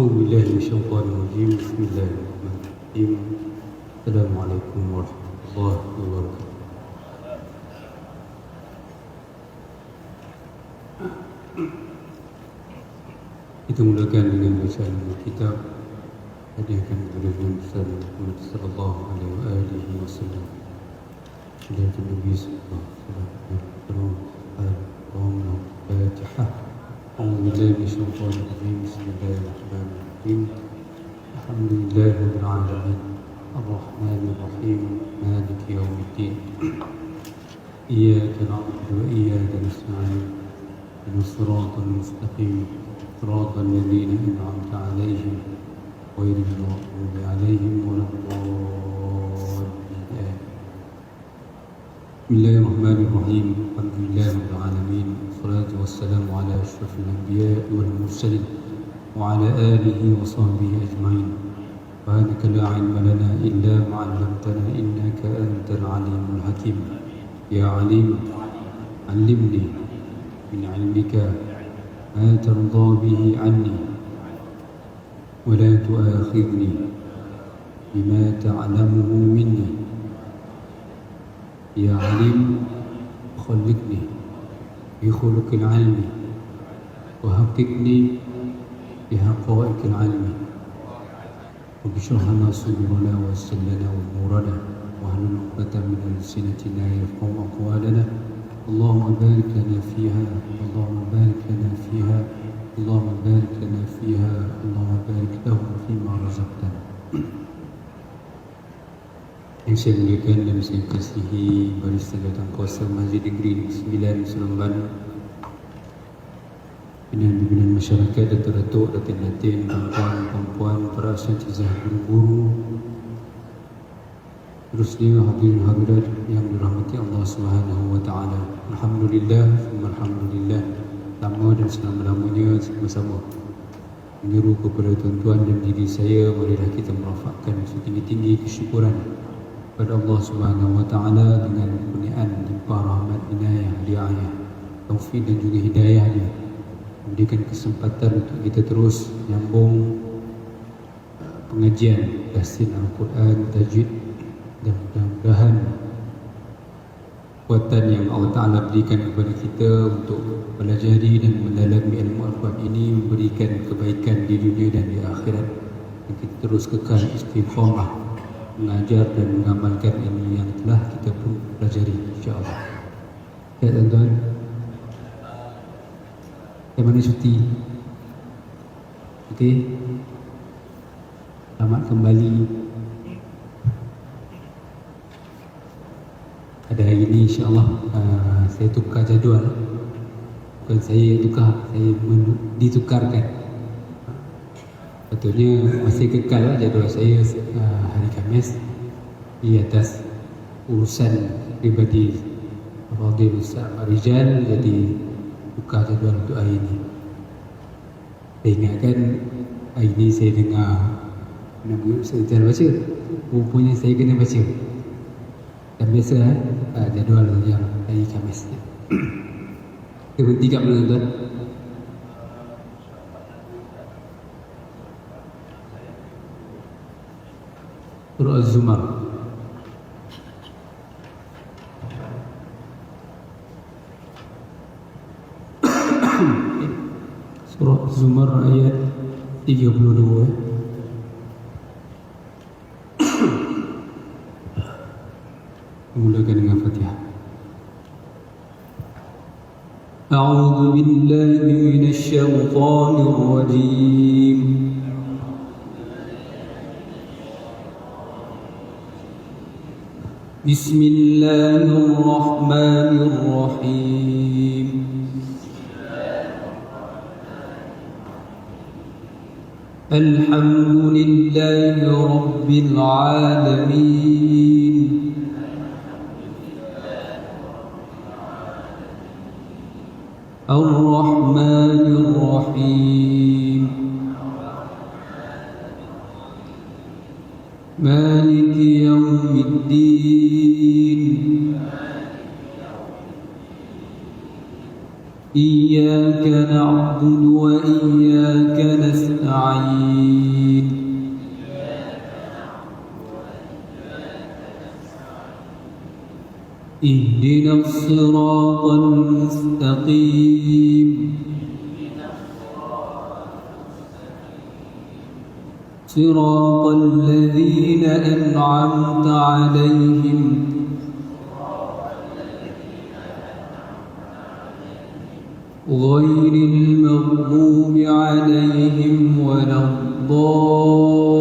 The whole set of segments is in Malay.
أعوذ بالله من الشيطان الرجيم. بسم الله الرحمن الرحيم. السلام عليكم ورحمة الله وبركاته. Kita mulakan dengan bacaan kitab hadiahkan kepada Nabi Muhammad sallallahu alaihi wasallam. Hadiahkan Nabi sallallahu alaihi wasallam. Al-Fatihah. أعوذ بالله من الشيطان الرجيم. بسم الله الرحمن الرحيم. الحمد لله رب العالمين الرحمن الرحيم مالك يوم الدين إياك نعبد وإياك نستعين اهدنا الصراط المستقيم صراط الذين أنعمت عليهم غير المغضوب عليهم ولا الضالين. بسم الله الرحمن الرحيم. الحمد لله رب العالمين والصلاة والسلام على أشرف الأنبياء والمرسلين وعلى آله وصحبه أجمعين. سبحانك لا علم لنا إلا ما علمتنا إنك أنت العليم الحكيم. يا عليم علمني من علمك ما ترضى به عني ولا تؤاخذني بما تعلمه مني. يا عليم خلقني بخلق العلم وحققني بحقائق العلم. رب اشرح لنا صدورنا ويسر لنا أمورنا واحلل عقدة من ألسنتنا يفقهوا أقوالنا. اللهم بارك لنا فيها اللهم بارك لنا فيها اللهم بارك لنا فيها اللهم بارك لهم فيما رزقتنا. Yang saya muliakan dan saya kasihi Barista Jawatan Kuasa Masjid Negeri 9 Seremban, pimpinan masyarakat, datuk-datuk, datin-datin, perempuan-perempuan, para asatizah, guru-guru, terusnya hadirin hadirat yang dirahmati Allah Subhanahu wa taala. Alhamdulillah, alhamdulillah, lama dan selama-lamanya sama-sama menyeru kepada tuan-tuan dan diri saya, marilah kita merafakkan setinggi-tinggi kesyukuran kepada Allah Subhanahu wa taala dengan kurniaan limpah rahmat, inayah, riayah, taufik dan juga hidayahnya, memberikan kesempatan untuk kita terus menyambung pengajian tafsir Al-Quran, tajwid, dan mudah-mudahan kekuatan yang Allah Ta'ala berikan kepada kita untuk pelajari dan mendalami ilmu Al-Quran ini memberikan kebaikan di dunia dan di akhirat, dan kita terus kekal istiqamah mengajar dan mengamalkan ilmu yang telah kita pun pelajari, insya-Allah. Ya tuan-tuan, yang mana cuti? Okey, selamat kembali. Pada hari ini insya-Allah saya tukar jadual. Bukan saya tukar, saya ditukarkan. Betulnya masih kekal jadual saya hari Khamis di atas urusan pribadi Fadil Ustaz Rijal, jadi tukar jadual untuk hari ini. Saya ingatkan hari ini saya dengar saya jangan baca, rupanya saya kena baca. Dan biasa jadual yang hari Khamis. Kita berhenti kat mana tuan? Surah Az-Zumar. Surah Az-Zumar ayat 32. Mulakan dengan Fatihah. A'udzu billahi minasy syaithanir rajim. Bismillahirrahmanirrahim. Alhamdulillahi rabbil alamin. Ar-Rahmanir-Rahim. Maliki yawmiddin. Iyyaka na'budu wa iyyaka nasta'in. اهدنا الصراط المستقيم صراط الذين أنعمت عليهم غير المغضوب عليهم ولا الضالين.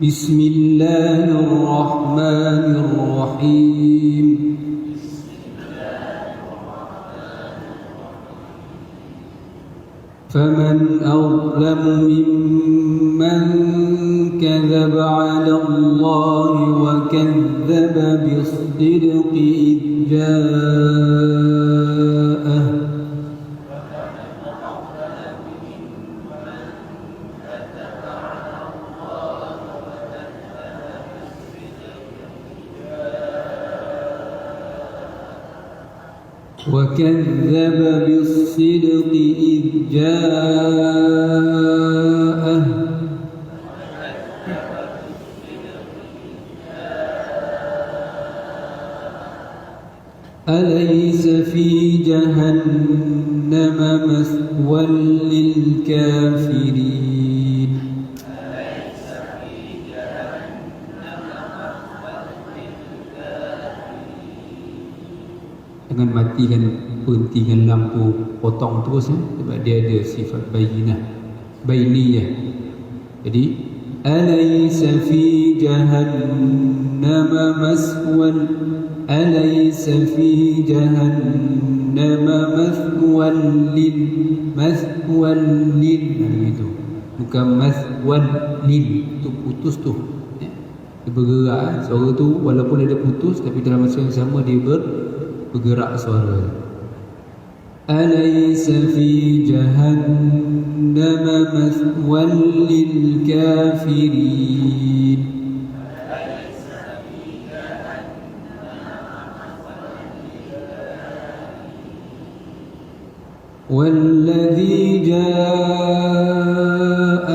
بسم الله الرحمن الرحيم. فمن أظلم ممن كذب على الله وكذب بالصدق إذ جاءه أليس في جهنم مثوى للكافرين. Jangan matikan, berhentikan lampu, potong terus sebab dia ada sifat bainiyah. Jadi alaysa fi jahannama maswan, alaysa fi jahannama maswan lil itu bukan maswan lil, tu putus tu, dia bergerak suara tu, walaupun dia putus tapi dalam masa yang sama dia bergerak suara. Alaysa fi jahannama maswan lil kafirin. والذي جاء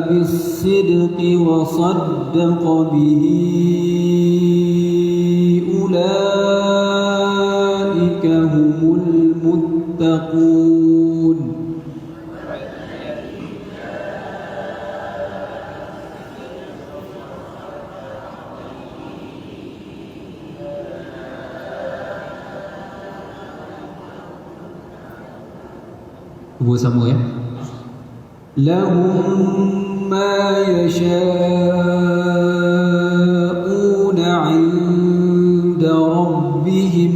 بالصدق وصدق به أولئك هم المتقون. Bersama ya. Lahum ma yasha'una 'inda rabbihim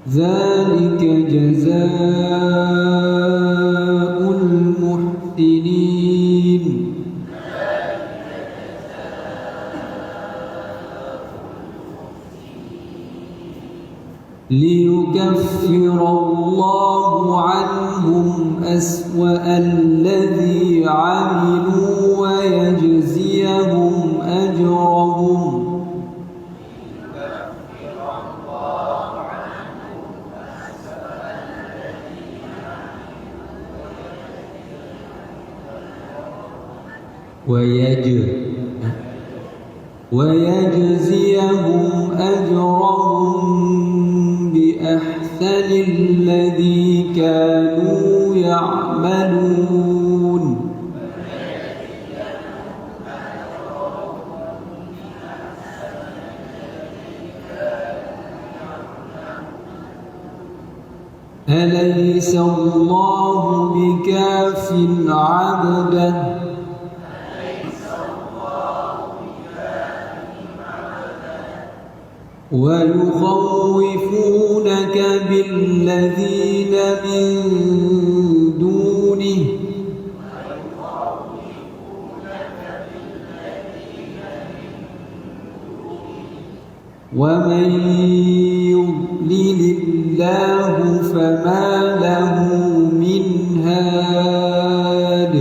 dzalika jazaa'ul muhsinin. ليكفر الله عنهم أسوأ الذي عملوا ويجزيهم أجرهم ويجزيهم أجرهم بأحسن الذي كانوا يعملون. أليس الله بكاف عبده ويخوفونك بالذين من دونه ومن يضلل الله فما له من هاد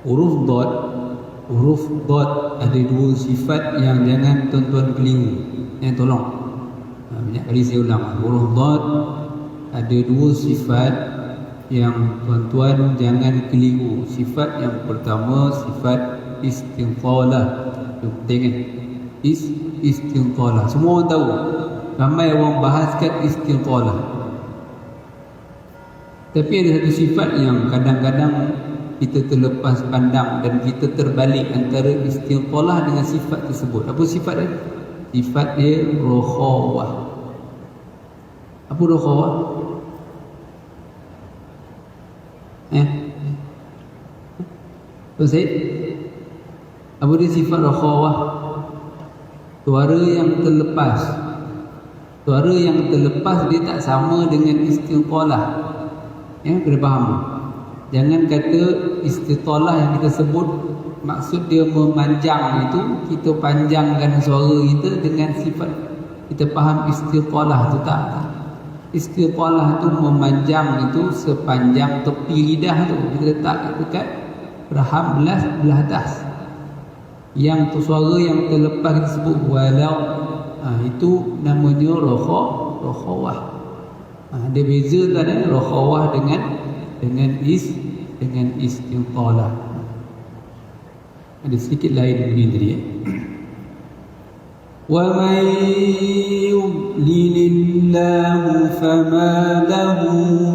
huruf dot ada dua sifat yang jangan tuan-tuan keliru, tolong banyak kali saya ulang. Huruf dot ada dua sifat yang tuan-tuan jangan keliru. Sifat yang pertama sifat istinqalah. Penting kan? Istinqalah. Semua orang tahu. Ramai orang bahaskan istinqalah. Tapi ada satu sifat yang kadang-kadang kita terlepas pandang dan kita terbalik antara istinqalah dengan sifat tersebut. Apa sifat dia? Sifat dia rokhawah. Apa rokhawah? Tuan Syed, apa dia sifat rokhawah? Suara yang terlepas. Suara yang terlepas dia tak sama dengan istinqalah. Kena faham. Jangan kata istinqalah yang kita sebut maksud dia memanjang itu, kita panjangkan suara kita dengan sifat. Kita faham istinqalah tu tak? Istinqalah tu memanjang itu sepanjang tepi lidah tu. Kita letak dekat rahang belah atas. Yang tu suara yang terlepas kita sebut walau, itu namanya rokhawah. Ada beza tak ada rokhawah dengan istinqalah. Ada sedikit lain begini tadi. وَمَنْ يُضْلِلِ اللَّهُ فَمَا لَهُ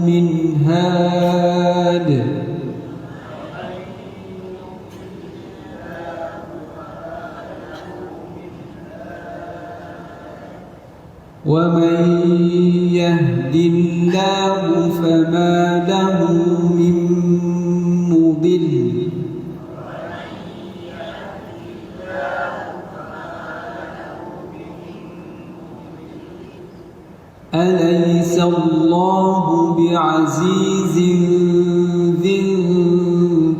مِنْ هَادٍ وَمَنْ يَهْدِ اللَّهُ فَمَا لَهُ مِنْ مُضِلٍّ أليس الله بعزيز ذي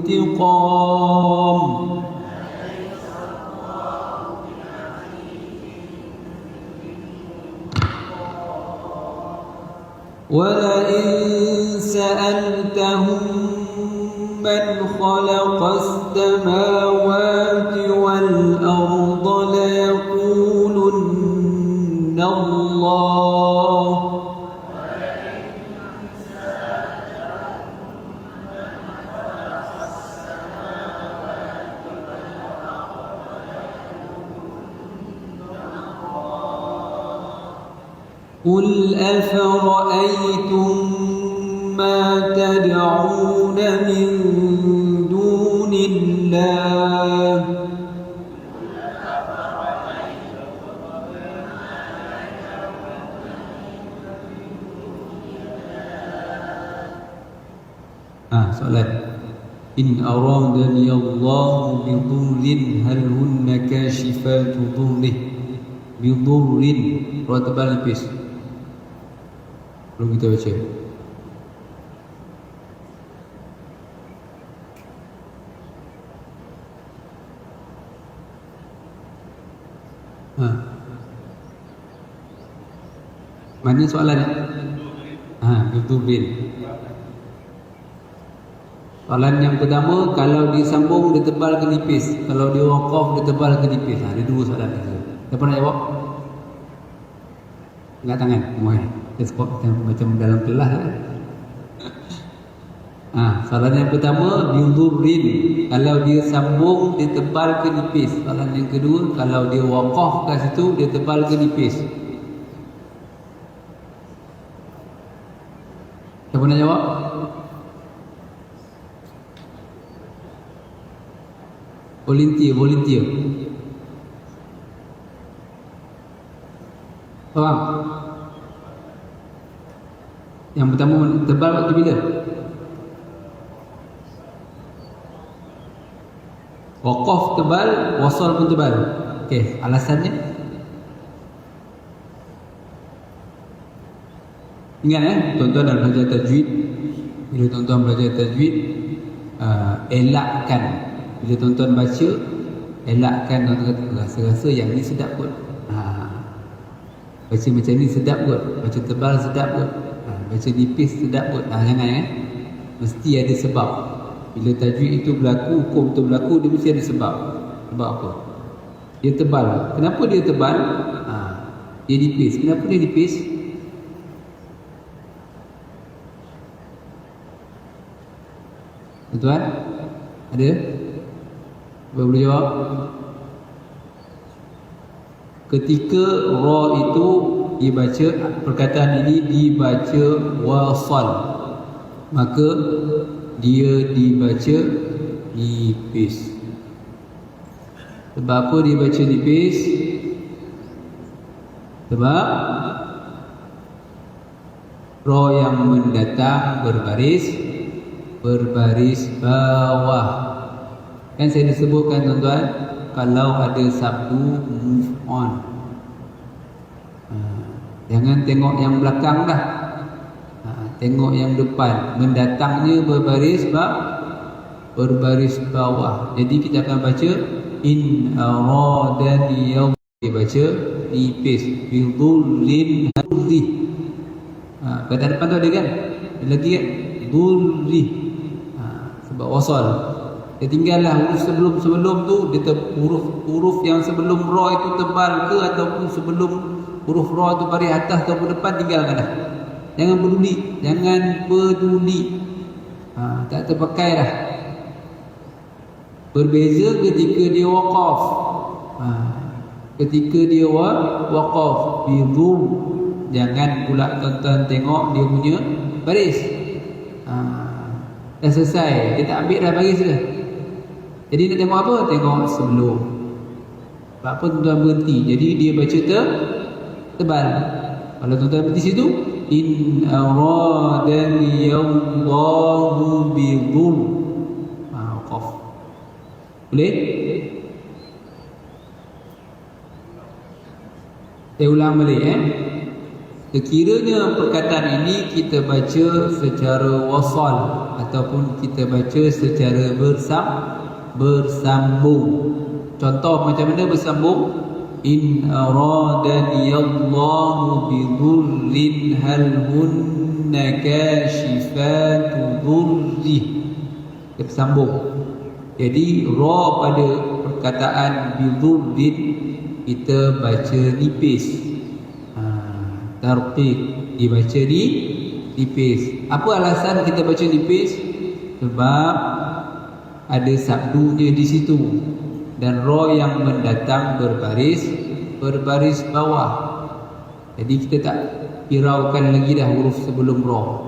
انتقام ولئن سألتهم من خلق السماوات والأرض ليقولن الله قل أفرأيتم ما تدعون من دون الله soalan. In aradani Allah bidurrin hal hunna kashifatu durrih. Bidurrin roh tebal nipis. Belum kita baca. Mana soalan? Bidurrin. Soalan yang pertama, kalau disambung dia tebal ke nipis, kalau dia waqaf dia tebal ke nipis. Ada dua soalan itu. Siapa nak jawab? Angkat tangan semua. Macam dalam kelas kan? Soalan yang pertama, bidurrin, kalau dia sambung dia tebal ke nipis. Soalan yang kedua, kalau dia waqaf kat situ dia tebal ke nipis. Siapa nak jawab? Volunteer. Faham? Yang pertama tebal waktu bila? Waqaf tebal, wasal pun tebal. Okey, alasannya? Ingat tuan-tuan dah belajar tajwid. Bila tuan-tuan belajar tajwid, elakkan. Bila tuan-tuan baca, elakkan, tuan-tuan kata rasa-rasa yang ni sedap kot. Baca macam ni sedap kot, baca tebal sedap kot, baca nipis sedap kot. Jangan mesti ada sebab. Bila tajwid itu berlaku, hukum itu berlaku, dia mesti ada sebab. Sebab apa? Dia tebal. Kenapa dia tebal? Dia nipis. Kenapa dia nipis? Tuan-tuan ada? Boleh jawab? Ketika ra itu dibaca, perkataan ini dibaca wasal, maka dia dibaca nipis. Sebab apa dibaca nipis? Sebab ra yang mendatang berbaris bawah. Kan saya disebutkan tuan-tuan, kalau ada sabdu move on, jangan tengok yang belakang dah, tengok yang depan. Mendatangnya berbaris bawah. Jadi kita akan baca in aradani yaum, dibaca nipis bidhullin hadhi. Pada depan tu ada kan, ada lagi kan, dhulli, sebab wasal. Dia tinggallah huruf sebelum tu, dia huruf yang sebelum ra itu tebal ke, ataupun sebelum huruf ra tu baris atas ataupun depan, tinggalkan dah. Jangan peduli. Tak terpakai dah. Berbeza ketika dia waqaf. Ketika dia waqaf bidhum, jangan pula tuan-tuan tengok dia punya baris. Dah selesai, dia tak ambil dah baris dah. Jadi nak tengok apa? Tengok sebelum. Sebab apa tuan-tuan berhenti? Jadi dia baca tebal. Kalau tuan-tuan berhenti situ, in aradani Allahu bidhum, waqaf. Boleh? Saya ulang balik Sekiranya perkataan ini kita baca secara wasal ataupun kita baca secara bersambung. Contoh macam mana bersambung? In aradani Allahu bidhurrin hal hunna kashifatu dhurri. Kita bersambung. Jadi ra pada perkataan bidhurrin kita baca nipis. Tarqiq dibaca nipis. Apa alasan kita baca nipis? Sebab ada sabdunya di situ, dan ra yang mendatang berbaris bawah. Jadi kita tak hiraukan lagi dah huruf sebelum ra.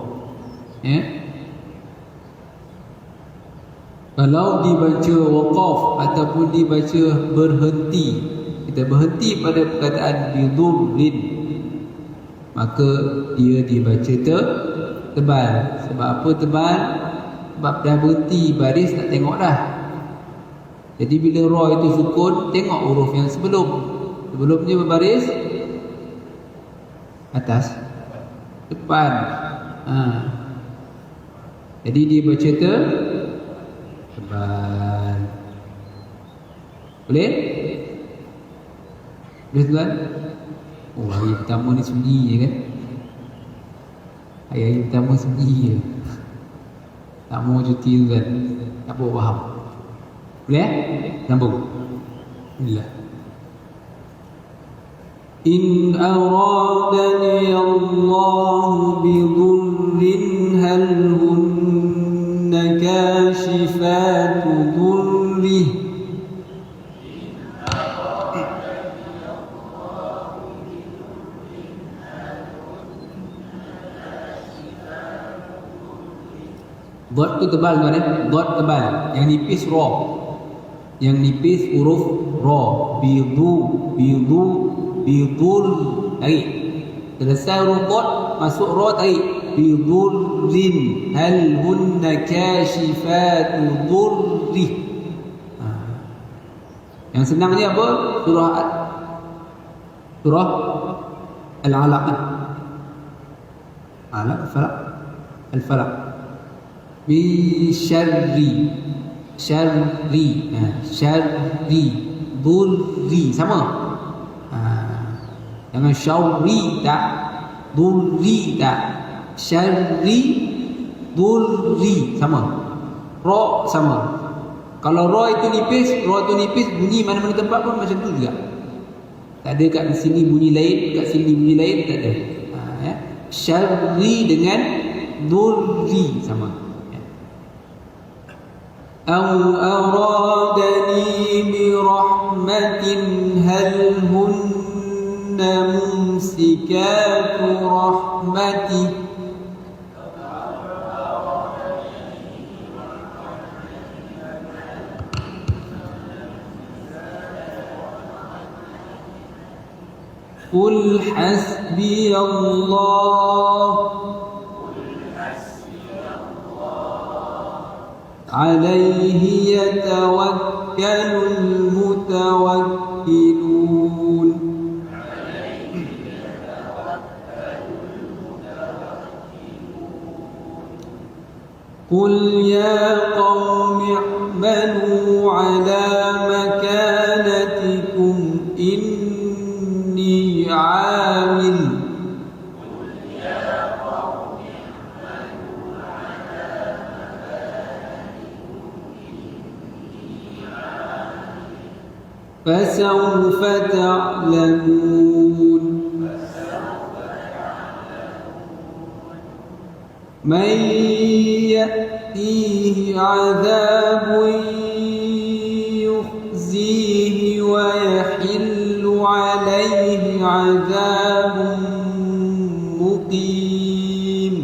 Kalau dibaca waqaf ataupun dibaca berhenti, kita berhenti pada perkataan bidhurrin, maka dia dibaca tebal. Sebab apa tebal? Sebab dah berhenti baris, tak tengok dah. Jadi bila ra itu sukun, tengok huruf yang sebelumnya berbaris atas, depan. Jadi dia baca tebal. Boleh? Boleh tuan? Oh, hari pertama ni sunyi je kan? Hari pertama sunyi je. Tak mau cuti tu kan? Tak apa, faham? Boleh? Sambung. Alhamdulillah. In aradani Allahu bidhurrin hal hunna kashifatu dhurrih. Dot tu tebal tuan Dot tebal. Yang nipis ra. Yang nipis huruf ra. Bidhur tarik. Selesai huruf dot, masuk ra tarik. Bidhurrin hal hunna kashifatu dhurri. Yang senangnya apa? Surah Al-Alaq. Al-Falaq. min syarri durri sama. Jangan syarri tak, durri tak, syarri durri sama. Ra sama. Kalau ra itu nipis bunyi mana-mana tempat pun macam tu juga. Tak ada kat sini bunyi lain, kat sini bunyi lain, tak ada. Ya. Syarri dengan durri sama. Aw aradani bi rahmatin hal hunna mumsikatu rahmatih. Qul hasbiyallah alaihi yatawakkalul mutawakkilun. Qul ya qaumi i'malu ala makanatikum inni عامل فسوف تعلمون من يأتيه عذاب يخزيه ويحل عليه عذاب مقيم.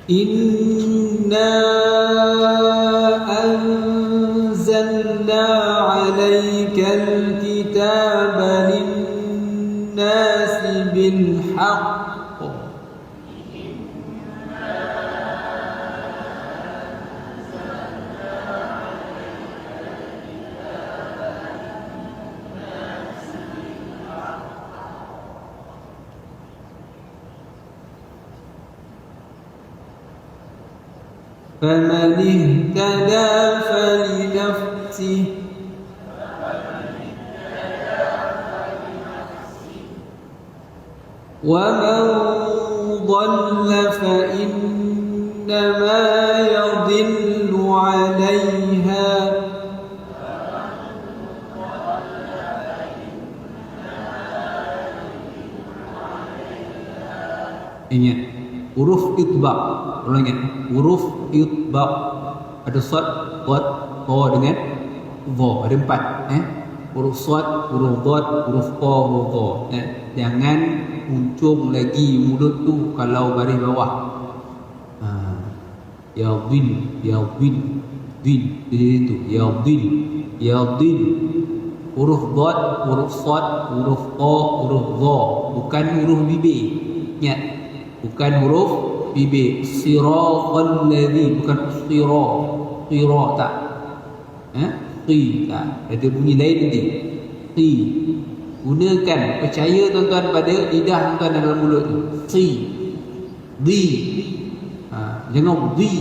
إنا أنزلنا عليك الكتاب للناس بالحق فمن اهتدى فلنفسه ومن ضل فإنما يضل عليها ingat huruf itbaq, ulang ingat huruf itbaq ada sad, dad, ta dengan dha, ada 4 huruf sad, huruf dad, huruf ta, huruf dha. Jangan uncung lagi mulut tu kalau baris bawah. Ya din, din itu ya din. Huruf dad, huruf sad, huruf ta, huruf dha, bukan huruf bibir. Ingat, bukan huruf bibir. Siratal ladzi, bukan sira tak. Qi tak. Ada bunyi lain nanti. Qi. Gunakan, percaya tuan-tuan pada lidah tuan-tuan dalam mulut tu. Si, di. Jangan di.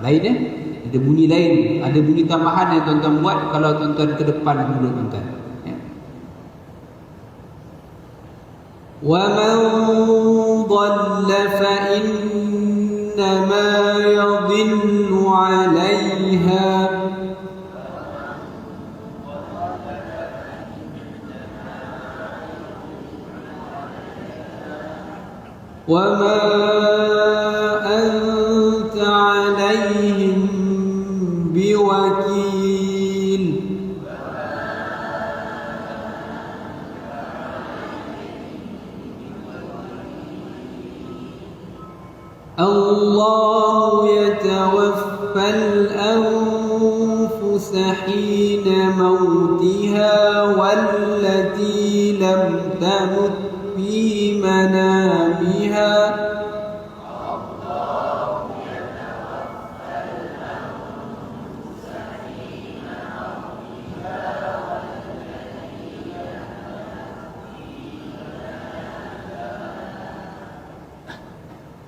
Lain ada bunyi lain, ada bunyi tambahan yang tuan-tuan buat kalau tuan-tuan ke depan mulut tuan-tuan. Wa man dhalla fa innama yadhillu 'alayha wa ma anta 'alayhim biwakil. Allah yatawaffal anfusa hina mautiha wallati lam tamut fi manamiha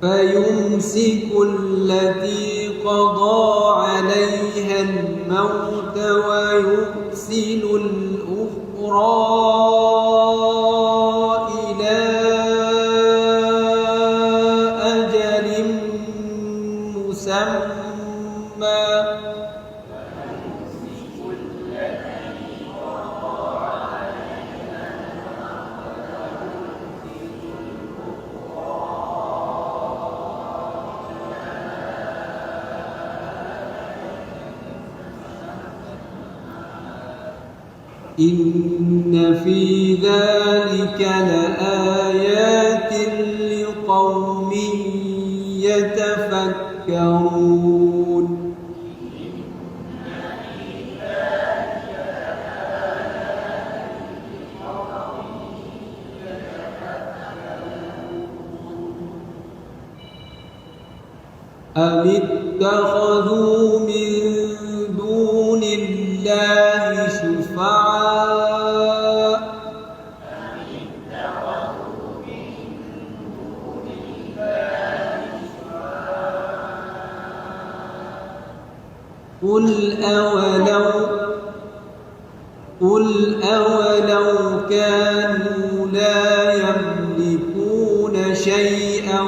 فيمسك التي قضى عليها الموت ويرسل الأخرى إلى أجل مسمى إن في ذلك لآيات لقوم يتفكرون أم اتخذوا من دون الله شفعاء قل أولو كانوا لا يملكون شيئا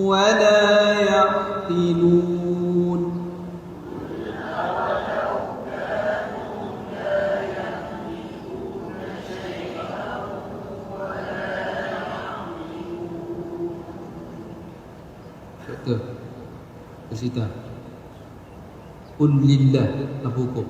ولا يعقلون Betul. Bersita. Qul lillah, apa hukum?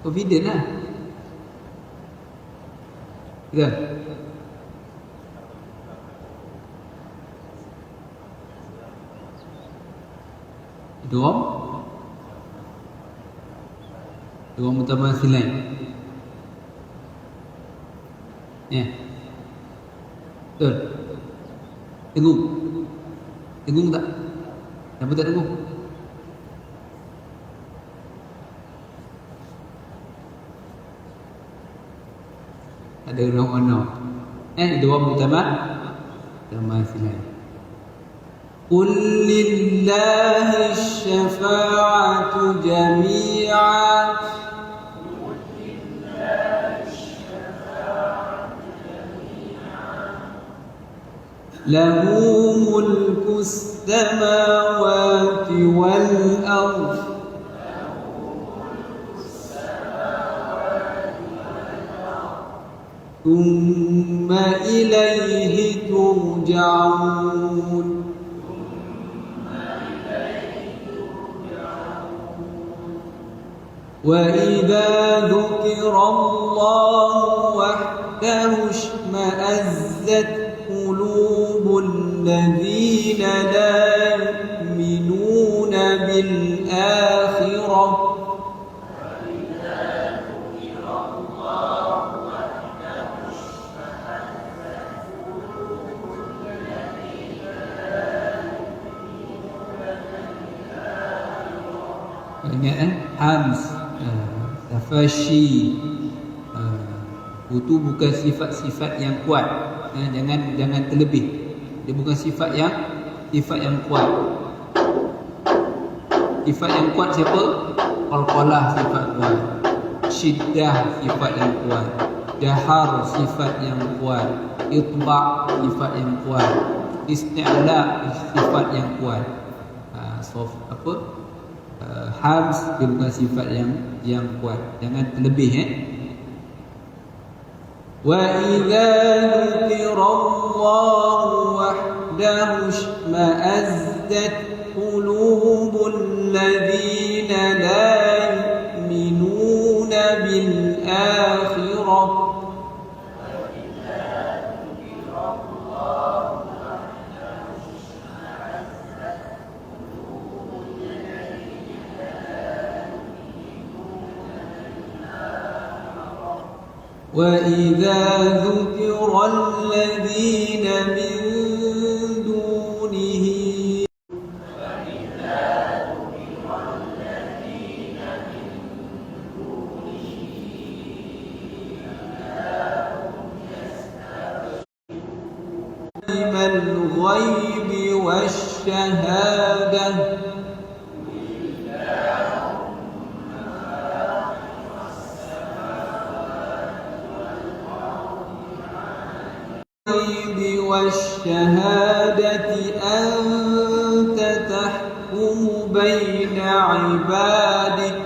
Confident lah. Betul? Dua mutamathilain. Ya. Betul. Dengung tak? Kenapa tak dengung? Ada orang-orang. Dua mutamathilain. قل لله الشفاعة جميعا له ملك السماوات والأرض ثم إليه ترجعون وإذا ذكر الله وحده اشمأزت قلوب الذين لا يؤمنون بالآخرة ingat Hams, tafashi, itu bukan sifat-sifat yang kuat. Jangan terlebih. Dia bukan sifat yang kuat. Sifat yang kuat siapa? Qalqalah sifat kuat, syiddah sifat yang kuat, jahar sifat yang kuat, itba' sifat yang kuat, isti'la sifat yang kuat. Hams dia bukan sifat yang kuat. Jangan terlebih. Wa idza dzukirallahu wahdahu ishma'azzat qulubul ladzina la yu'minuna bil akhirah وإذا ذكر الذين من دونه عالم الغيب والشهادة والشهادة أنت تحكم بين عبادك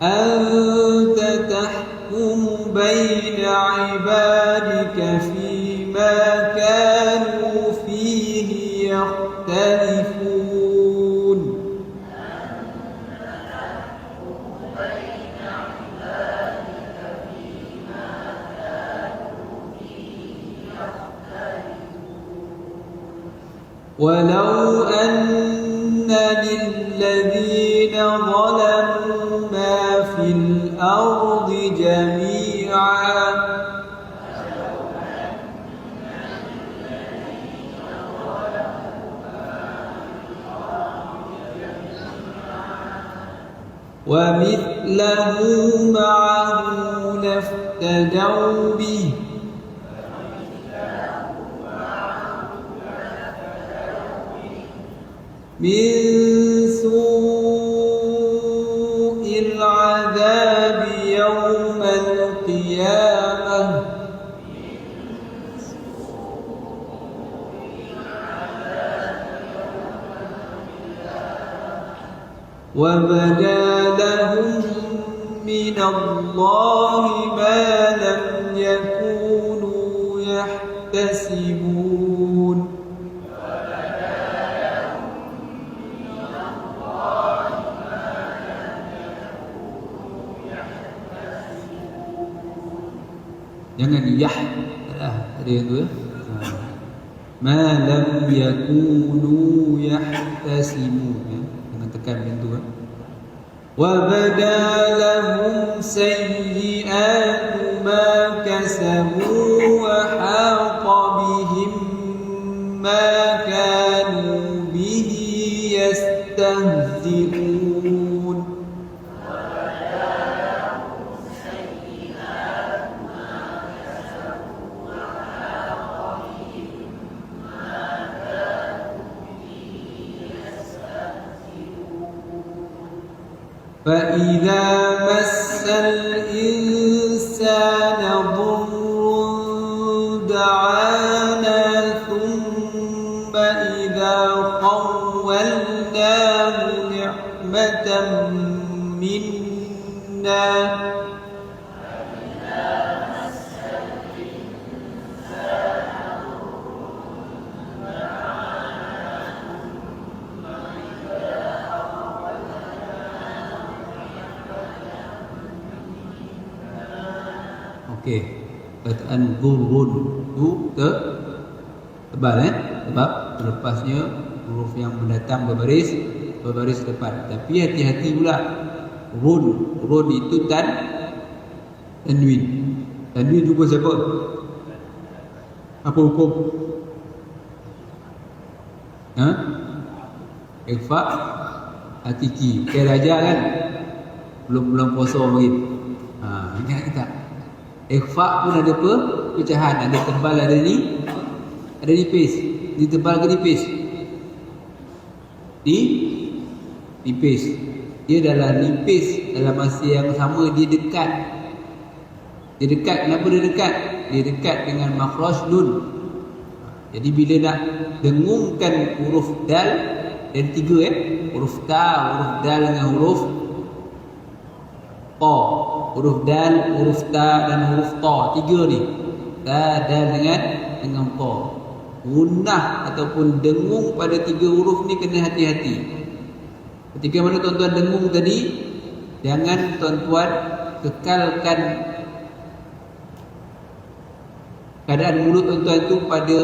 أنت تحكم بين عبادك فيما كانوا فيه يختلفون ولو أن للذين ظلموا ما في الأرض جميعا ومثله معه لافتدوا به من سوء العذاب يوم القيامة وبدا لهم من الله ما لم يكونوا يحتسبون jangan yah ada yang tu ya. Ma lam yakunu yahtasimu ya. Jangan tekan pintu kan. Wa badalahum sayyi'atu ma kasabu wa haqa bihim ma kanu bihi yastahzi'un. فإذا مس الإنسان ضر دعانا ثم إذا خولناه نعمة منا okey, perkataan dhurrun tu tebal sebab lepasnya huruf yang mendatang berbaris depan. Tapi hati-hati pula, run itu tanwin. Tanwin juga siapa? Apa hukum? Ikhfa hakiki. Raja kan belum puasa lagi. Ingat tak? Ikhfa pun ada pecahan, ada tebal, ada nipis. Di tebal ke nipis? Nipis. Dia adalah nipis dalam masa yang sama dia dekat. Dia dekat, kenapa dia dekat? Dia dekat dengan makhraj nun. Jadi bila nak dengungkan huruf dal, dan tiga huruf ta, huruf dal dengan huruf ta. Huruf dal, huruf ta dan huruf ta. Tiga ni. Ta, dal dengan ta. Gunnah ataupun dengung pada tiga huruf ni kena hati-hati. Ketika mana tuan-tuan dengung tadi, jangan tuan-tuan kekalkan keadaan mulut tuan-tuan tu pada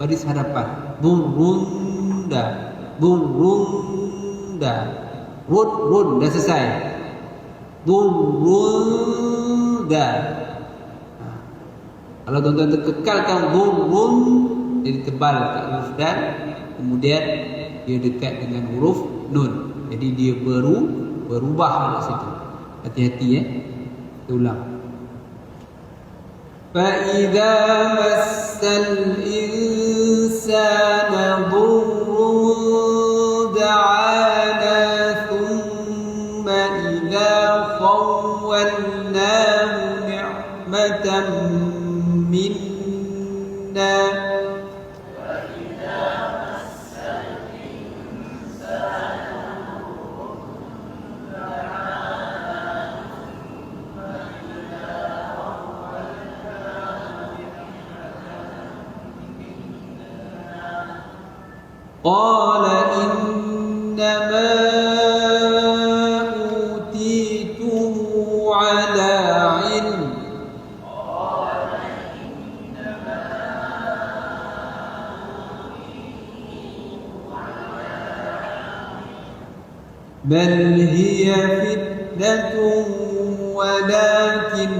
baris hadapan. Burunda, burunda. Run dah selesai. Burunda. Kalau tuan-tuan kekalkan burun, jadi tebal kat huruf dal, kemudian dia dekat dengan huruf nun. Jadi dia berubah kat situ. Hati-hati ya. Kita ulang. فَإِذَا مَسَّ الْإِنسَانَ ضُرٌّ دَعَانَا ثُمَّ إِذَا خَوَّلْنَاهُ نِعْمَةً مِنَّا قال إنما أوتيته على علم بل هي فتنة ولكن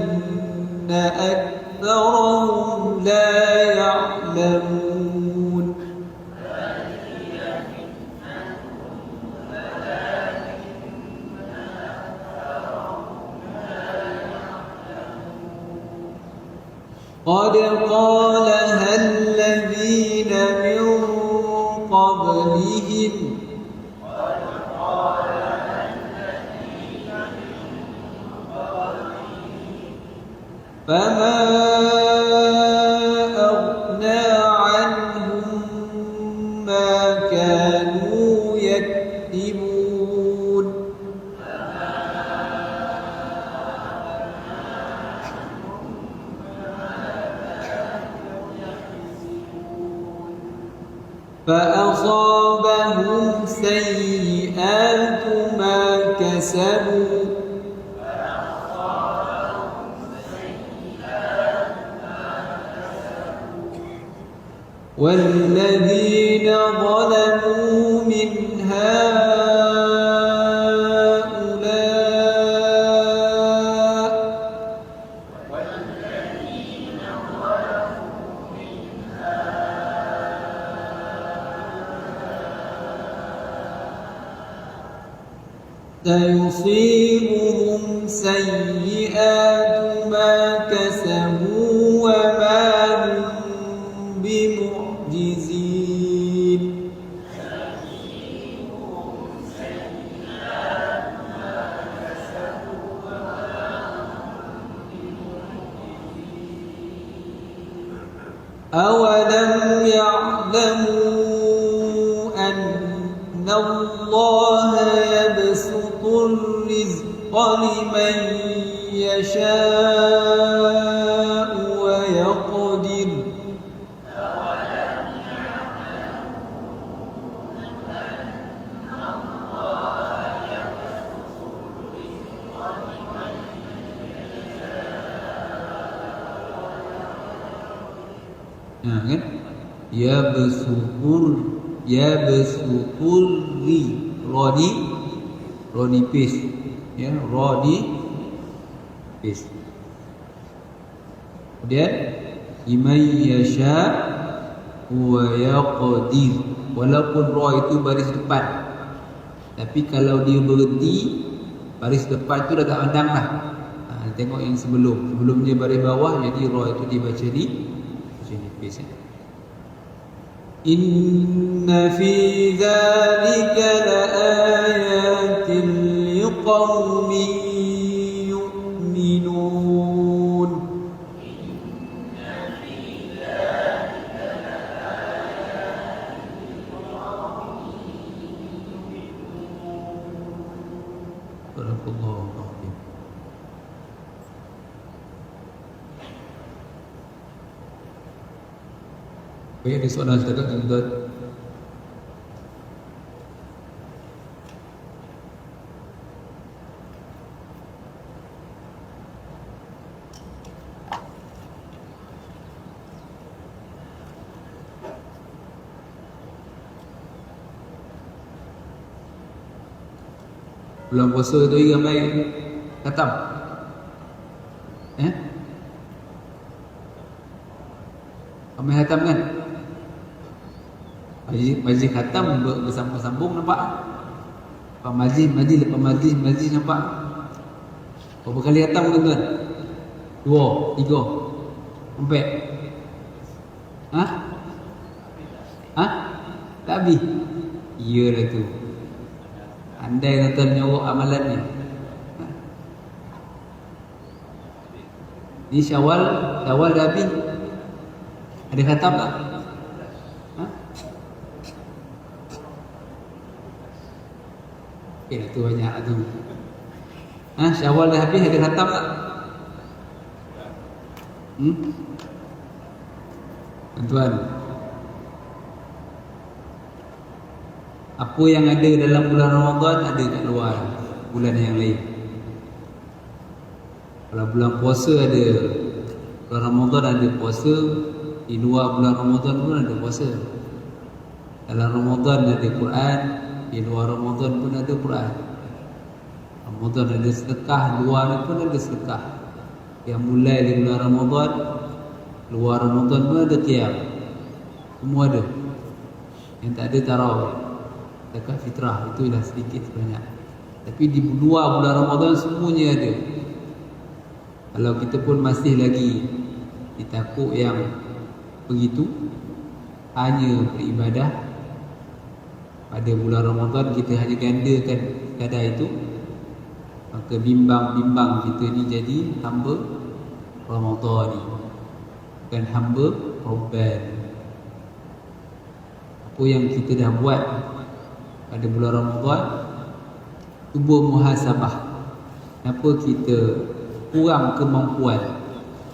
أكثرهم لا يعلمون قد قالها الذين من قبلهم فما أغنى عنهم ما كانوا يكذبون فأصابهم سيئات ما كسبوا والذين ظلموا من هؤلاء سيصيبهم سيئات ما كسبوا وما هم بمعجزين أولم يعلموا أن الله يبسط الرزق لمن يشاء ويقدر kan? Yabsutur Rodi pis ya, Rodi pis. Kemudian liman yasha wa yaqdir. Walaupun ra itu baris depan, tapi kalau dia berhenti baris depan itu dah tak pandang lah. Tengok yang sebelumnya baris bawah, jadi ra itu dibaca di sini pis ya. Inna fi dzalika laayatin liqaumin yu'minun. Inna fi dzalika laayatin liqaumin yu'minun. Barakallahu fiik. Baik, ada soalan setakat tuan-tuan? Bulan puasa tu ramai khatam. Ramai khatam kan? Majlis khatam bersambung-sambung nampak? Lepas majlis lepas majlis nampak? Berapa kali khatam tuan-tuan? 2, 3, 4. Tak habis? Iyalah tu. Andai tuan-tuan nyorok amalan ni. Ni Syawal dah habis. Ada khatam tak? Tu banyak tu. Syawal dah habis, ada khatam tak? Tuan-tuan, apa yang ada dalam bulan Ramadan ada kat luar bulan yang lain. Kalau bulan puasa ada, bulan Ramadan ada puasa, di luar bulan Ramadan pun ada puasa. Dalam Ramadan ada Quran, di luar Ramadan pun ada Quran. Ramadan ada sedekah, luar pun ada sedekah. Yang mulai di bulan Ramadan, luar Ramadan pun ada qiyam. Semua ada. Yang tak ada tarawih, zakat fitrah, itu dah sedikit sebanyak. Tapi di luar bulan Ramadan semuanya ada. Kalau kita pun masih lagi ditakut yang begitu, hanya beribadah pada bulan Ramadan, kita hanya gandakan kadar itu, maka bimbang-bimbang kita ni jadi hamba Ramadan ni, bukan hamba Rabban. Apa yang kita dah buat pada bulan Ramadan, cuba muhasabah. Kenapa kita kurang kemampuan,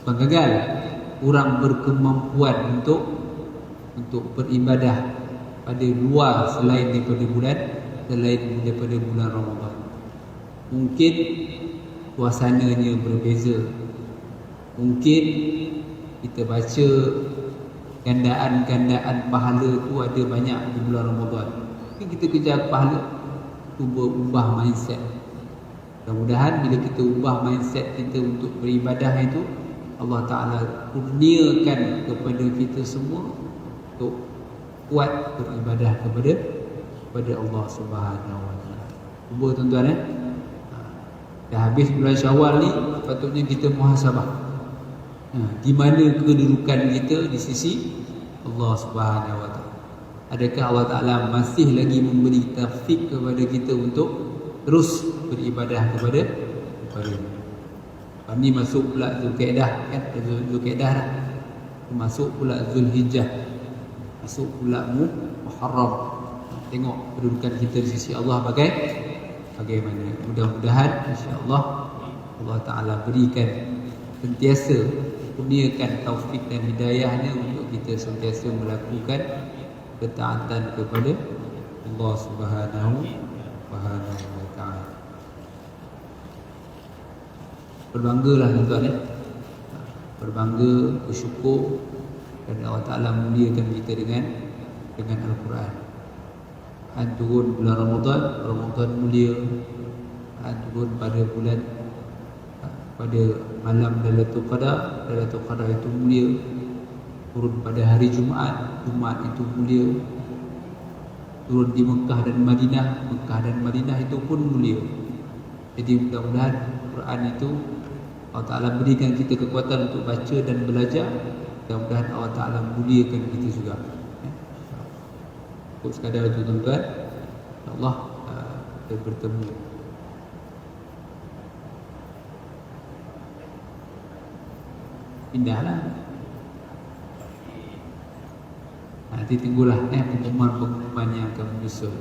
bukan gagal, kurang berkemampuan untuk beribadah pada luar selain daripada bulan Ramadan. Mungkin suasananya berbeza, mungkin kita baca gandaan pahala tu ada banyak di bulan Ramadan. Mungkin kita kejar pahala, cuba ubah mindset. Mudah-mudahan bila kita ubah mindset kita untuk beribadah itu, Allah Ta'ala kurniakan kepada kita semua untuk kuat beribadah kepada Allah Subhanahu Wa Ta'ala. Cuba tuan-tuan dah habis bulan Syawal ni, patutnya kita muhasabah. Di mana kedudukan kita di sisi Allah Subhanahu Wa Ta'ala. Adakah Allah Ta'ala masih lagi memberi taufik kepada kita untuk terus beribadah kepada Ni masuk pula Zulkaidah kan? Zulkaidah dah. Masuk pula Zulhijjah, masuk pula Muharram. Tengok kedudukan kita di sisi Allah bagaimana. Mudah-mudahan insya-Allah Allah Ta'ala berikan, sentiasa kurniakan taufik dan hidayahnya untuk kita sentiasa melakukan ketaatan kepada Allah Subhanahu wa Ta'ala. Berbanggalah tuan-tuan, berbangga, bersyukur kerana Allah Ta'ala muliakan kita dengan Al-Quran. Turun bulan Ramadan mulia. Turun pada malam Lailatul Qadar itu mulia. Turun pada hari Jumaat itu mulia. Turun di Mekah dan Madinah itu pun mulia. Jadi mudah-mudahan Quran itu Allah Ta'ala berikan kita kekuatan untuk baca dan belajar. Mudah-mudahan Allah Ta'ala muliakan kita juga. Cukup sekadar itu tuan-tuan. InsyaAllah kita bertemu. Pindahlah. Nanti tunggulah pengumuman yang akan menyusul.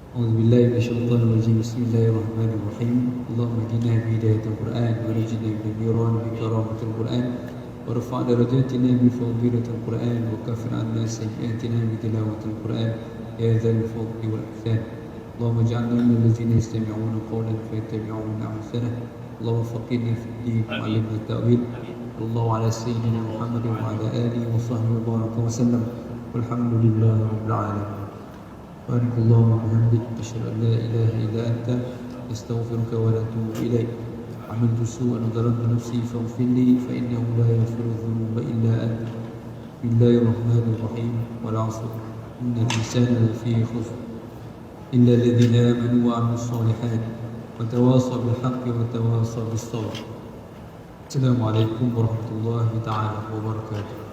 A'udzubillahi minasyaitonir rajim. Bismillahirrahmanirrahim. Allahumma hdina bi hidayatil Qur'an wa najina min niran bi karamatil Qur'an warfa' darajatina bi fadlilatil Qur'an wa kaffir 'anna sayyi'atina bi tilawatil Qur'an ya dzal fadli wal ihsan. Allahumma ij'alna minal ladzina yastami'una qawlan fayattabi'una ahsanah. Allahumma faqihna fid din wa 'allimna at-ta'wil. Sallallahu ala sayyidina Muhammad wa ala alihi wa sahbihi wa baraka wa sallam. Walhamdulillahi rabbil alamin. سبحانك اللهم وبحمدك أشهد أن لا إله إلا أنت أستغفرك وأتوب إليك. عملت سوءا وظلمت نفسي فاغفر لي فإنه لا يغفر الذنوب إلا أنت. بسم الله الرحمن الرحيم. والعصر إن الإنسان لفي خسر إلا الذين آمنوا وعملوا الصالحات وتواصوا بالحق وتواصوا بالصبر. السلام عليكم ورحمة الله تعالى وبركاته.